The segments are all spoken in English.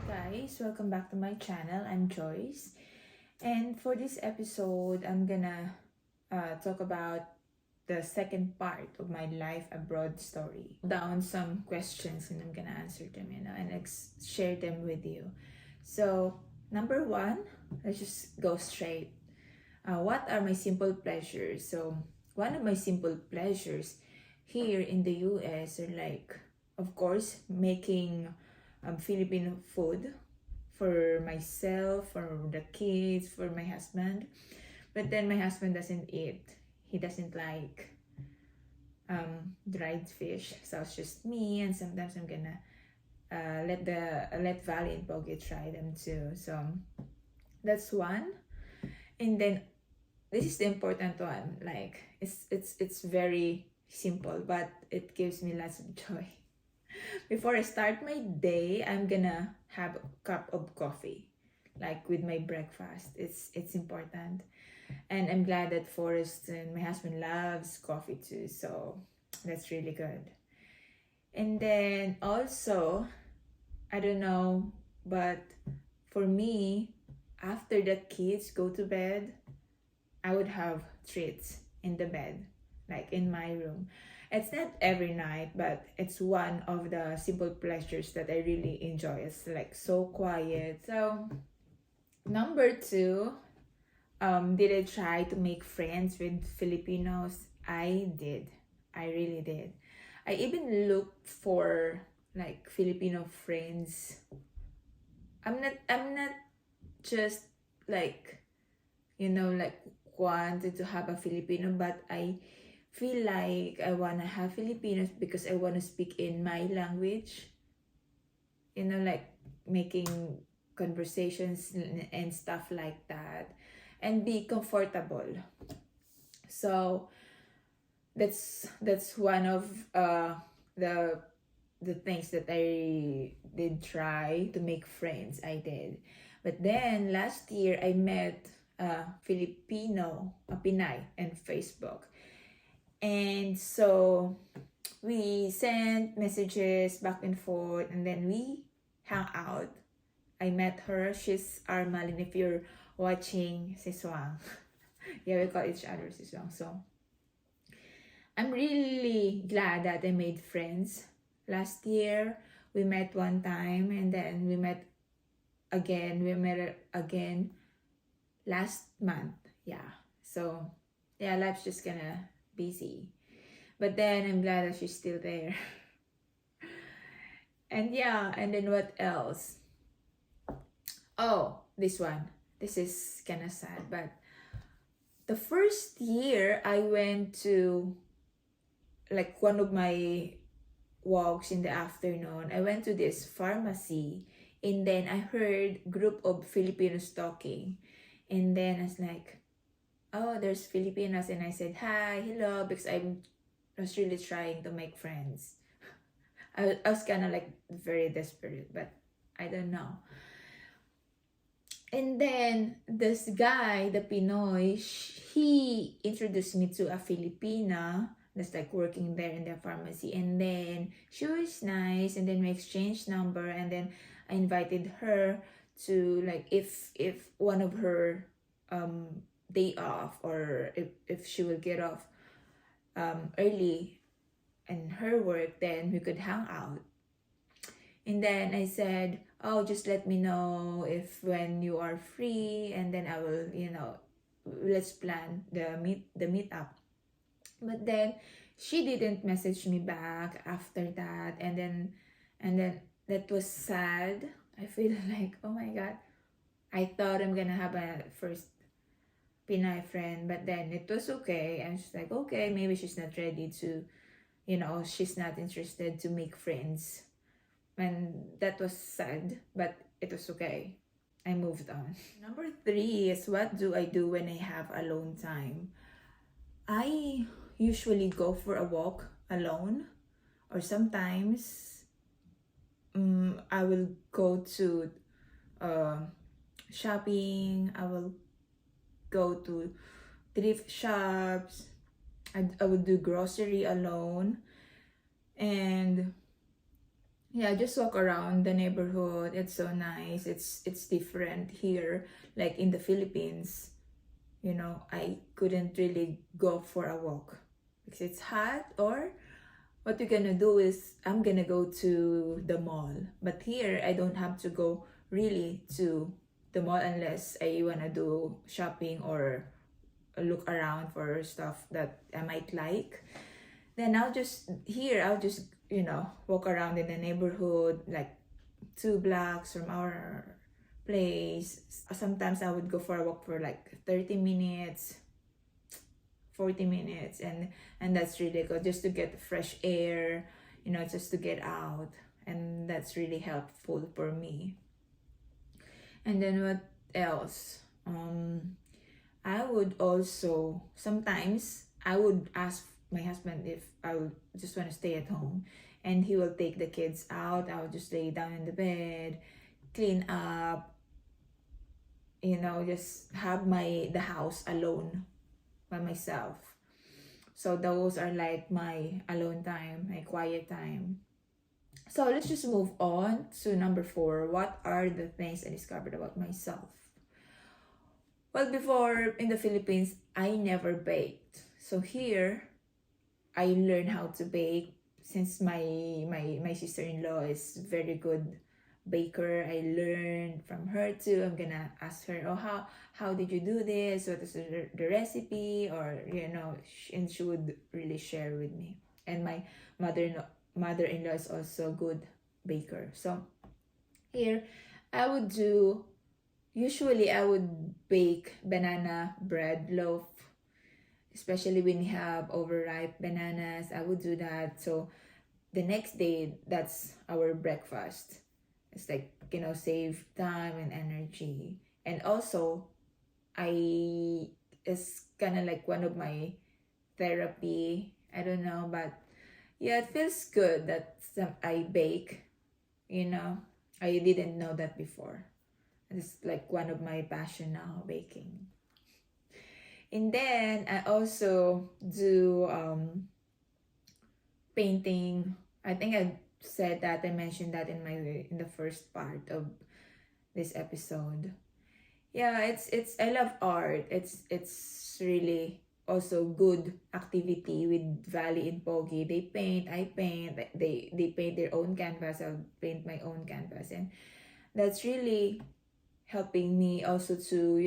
Guys, welcome back to my channel. I'm Joyce, and for this episode I'm gonna talk about the second part of my life abroad story. Down some questions and I'm gonna answer them, and share them with you. So number one, let's just go straight. What are my simple pleasures? So one of my simple pleasures here in the US are like, of course, making Filipino food for myself, for the kids, for my husband. But then my husband doesn't eat. He doesn't like dried fish. So it's just me, and sometimes I'm gonna let Valley and Pogi try them too. So that's one. And then this is the important one. Like it's very simple, but it gives me lots of joy. Before I start my day, I'm gonna have a cup of coffee, like with my breakfast. It's important, and I'm glad that Forrest and my husband loves coffee too. So that's really good. And then also, I don't know, but for me, after the kids go to bed, I would have treats in the bed, like in my room. It's not every night, but it's one of the simple pleasures that I really enjoy. It's like so quiet. So number two, did I try to make friends with Filipinos? I did. I really did. I even looked for like Filipino friends. I'm not just like, like wanted to have a Filipino, but I feel like I want to have Filipinos because I want to speak in my language, like making conversations and stuff like that, and be comfortable. So that's one of the things that I did try to make friends. I did. But then last year I met a Pinay on Facebook. And so we sent messages back and forth, and then we hung out. I met her. She's Armalin. If you're watching, Siswang. Yeah, we call each other Siswang. So I'm really glad that I made friends. Last year, we met one time, and then we met again. We met again last month. Yeah. So, yeah, life's just gonna busy. But then I'm glad that she's still there. And yeah, and then what else? Oh, this one. This is kind of sad, but the first year I went to like one of my walks in the afternoon. I went to this pharmacy, and then I heard group of Filipinos talking. And then I was like, oh, there's Filipinos, and I said hi, hello, because I was really trying to make friends. I was kind of like very desperate, but I don't know. And then this guy, the Pinoy, he introduced me to a Filipina that's like working there in the pharmacy. And then she was nice, and then we exchanged number, and then I invited her to like if one of her day off, or if she will get off early in her work, then we could hang out. And then I said, oh, just let me know if when you are free, and then I will, let's plan the meetup. But then she didn't message me back after that, and then that was sad. I feel like, oh my god, I thought I'm gonna have a first Pinay friend, but then it was okay. And she's like, okay, maybe she's not ready to, she's not interested to make friends. And that was sad, but it was okay. I moved on. Number three is, what do I do when I have alone time? I usually go for a walk alone, or sometimes I will go to shopping. I will go to thrift shops. I would do grocery alone, and yeah, just walk around the neighborhood. It's so nice. It's different here. Like in the Philippines, I couldn't really go for a walk because it's hot, or what we're gonna do is I'm gonna go to the mall. But here I don't have to go really to the mall unless I wanna do shopping or look around for stuff that I might like. Then I'll just walk around in the neighborhood, like 2 blocks from our place. Sometimes I would go for a walk for like 30 minutes, 40 minutes, and that's really good, just to get fresh air, just to get out, and that's really helpful for me. And then what else? I would also sometimes I would ask my husband if I would just want to stay at home, and he will take the kids out. I would just lay down in the bed, clean up, just have the house alone by myself. So those are like my alone time, my quiet time. So let's just move on to number 4. What are the things I discovered about myself? Well, before in the Philippines, I never baked. So here, I learned how to bake since my sister-in-law is very good baker. I learned from her too. I'm gonna ask her, oh, how did you do this? What is the recipe? Or and she would really share with me. And my mother-in-law is also a good baker. So here, usually I would bake banana bread loaf, especially when you have overripe bananas. I would do that. So the next day, that's our breakfast. It's like, save time and energy. And also, it's kind of like one of my therapy. I don't know, but yeah, it feels good that I bake. I didn't know that before. It's like one of my passion now, baking. And then I also do painting. I think I mentioned that in the first part of this episode. Yeah, it's I love art. It's really also good activity with Valley and Pogi. They paint, I paint. They paint their own canvas. I'll paint my own canvas, and that's really helping me also to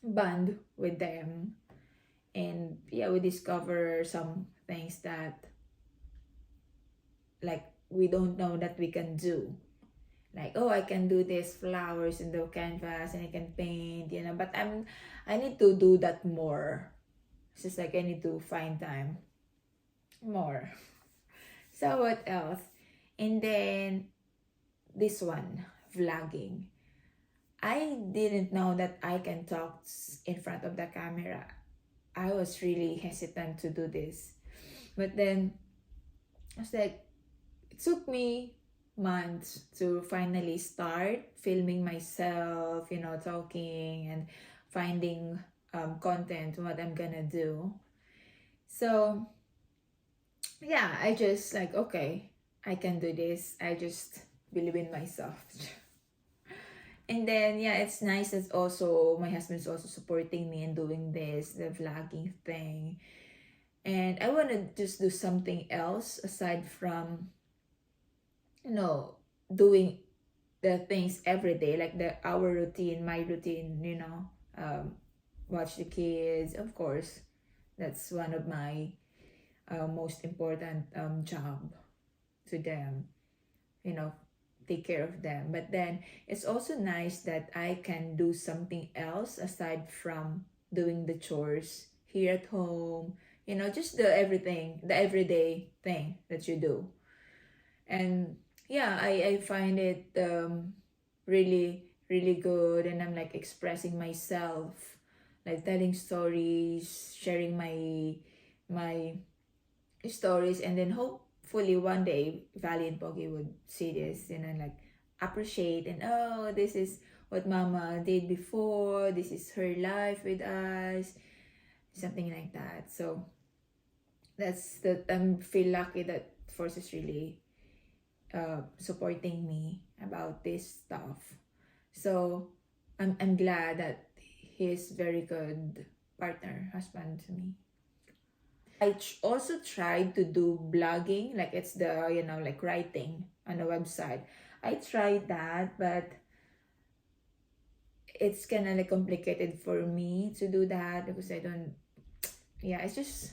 bond with them. And yeah, we discover some things that like we don't know that we can do, like, oh, I can do this flowers in the canvas and I can paint, but I need to do that more. It's just like I need to find time more. So what else? And then this one, vlogging. I didn't know that I can talk in front of the camera. I was really hesitant to do this. But then I was like, it took me months to finally start filming myself, talking and finding content, what I'm gonna do. So yeah, I just like, okay, I can do this. I just believe in myself. And then yeah, it's nice that also my husband's also supporting me in doing this, the vlogging thing. And I want to just do something else aside from doing the things every day, like our routine, my routine, watch the kids, of course. That's one of my most important job to them, take care of them. But then it's also nice that I can do something else aside from doing the chores here at home, just the everyday thing that you do. And yeah, I find it really, really good. And I'm like expressing myself, like telling stories, sharing my stories, and then hopefully one day Valley and Pogi would see this, like appreciate, and oh, this is what Mama did before, this is her life with us. something like that. So that's that. I'm feel lucky that Force is really supporting me about this stuff. So I'm glad that he's very good partner, husband to me. I also tried to do blogging, like it's the, like writing on a website. I tried that, but it's kind of like complicated for me to do that because I don't, yeah, it's just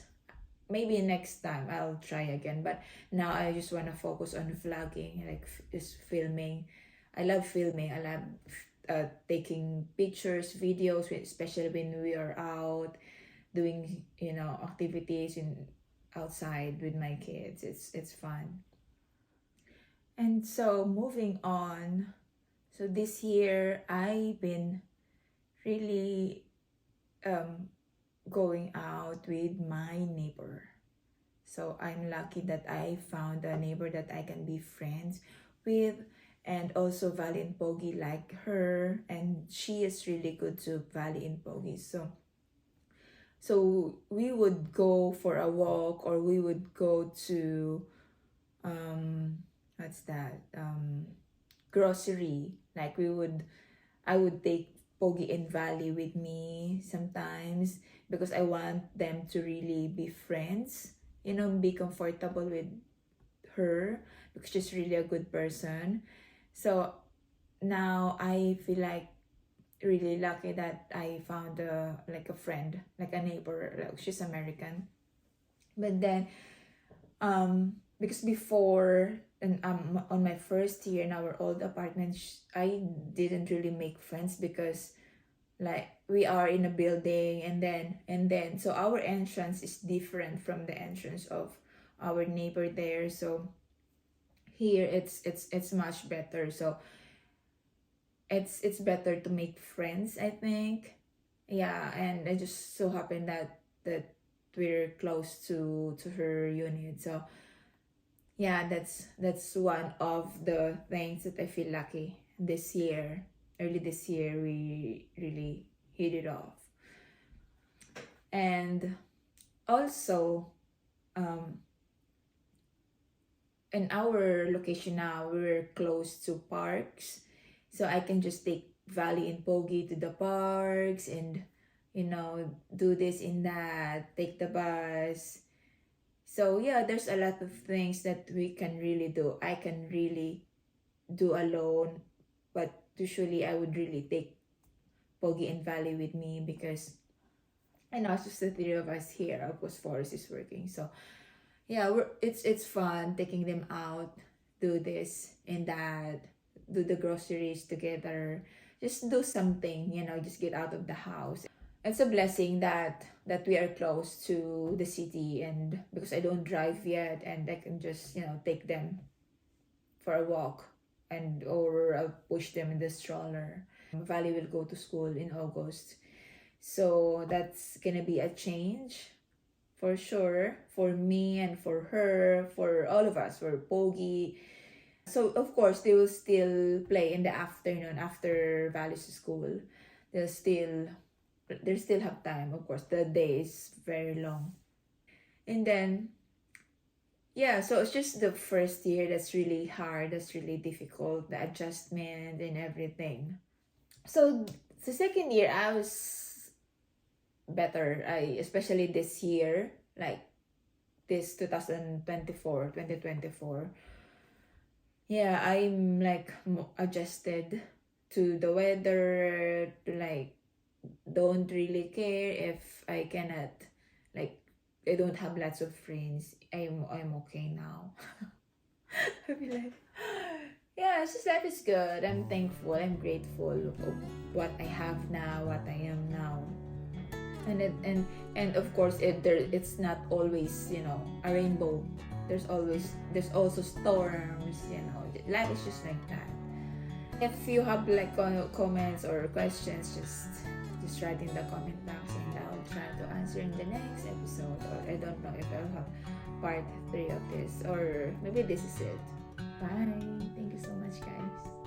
maybe next time I'll try again. But now I just want to focus on vlogging, like just filming. I love filming. I love taking pictures, videos, especially when we are out doing, activities in outside with my kids. It's fun. And so moving on, so this year I've been really going out with my neighbor. So I'm lucky that I found a neighbor that I can be friends with, and also Valley and Pogi like her, and she is really good to Valley and Pogi. So we would go for a walk, or we would go to what's that, grocery. Like I would take Pogi and Valley with me sometimes because I want them to really be friends, be comfortable with her because she's really a good person. So now I feel like really lucky that I found like a friend, like a neighbor. Like she's American, but then because before, and on my first year in our old apartment, I didn't really make friends because like we are in a building, and then so our entrance is different from the entrance of our neighbor there. So here it's much better. So it's better to make friends, I think. Yeah, and I just so happen that we're close to her unit. So yeah, that's one of the things that I feel lucky this year. Early this year, we really hit it off. And also, in our location now, we're close to parks, so I can just take Valley and Pogi to the parks and do this and that, take the bus. So yeah, there's a lot of things that we can really do. I can really do alone, but usually I would really take Pogi and Valley with me because I know it's just the three of us here. Of course, Forrest is working, so yeah, it's fun taking them out, do this and that, do the groceries together, just do something, just get out of the house. It's a blessing that we are close to the city, and because I don't drive yet, and I can just take them for a walk, and or I'll push them in the stroller. Valley will go to school in August, so that's gonna be a change for sure, for me and for her, for all of us, for Pogi. So of course they will still play in the afternoon after Valley's school. They'll still they still have time. Of course, the day is very long. And then yeah, so it's just the first year that's really hard, that's really difficult, the adjustment and everything. So the second year I was better. I especially this year, like this 2024. Yeah, I'm like adjusted to the weather, to like don't really care if I cannot, like I don't have lots of friends. I'm okay now. I feel like yeah, it's just life is good. I'm thankful. I'm grateful of what I have now, what I am now. And of course it's not always a rainbow. There's also storms. Life is just like that. If you have like comments or questions, just write in the comment box, and I'll try to answer in the next episode. Or I don't know if I'll have part 3 of this, or maybe this is it. Bye. Thank you so much, guys.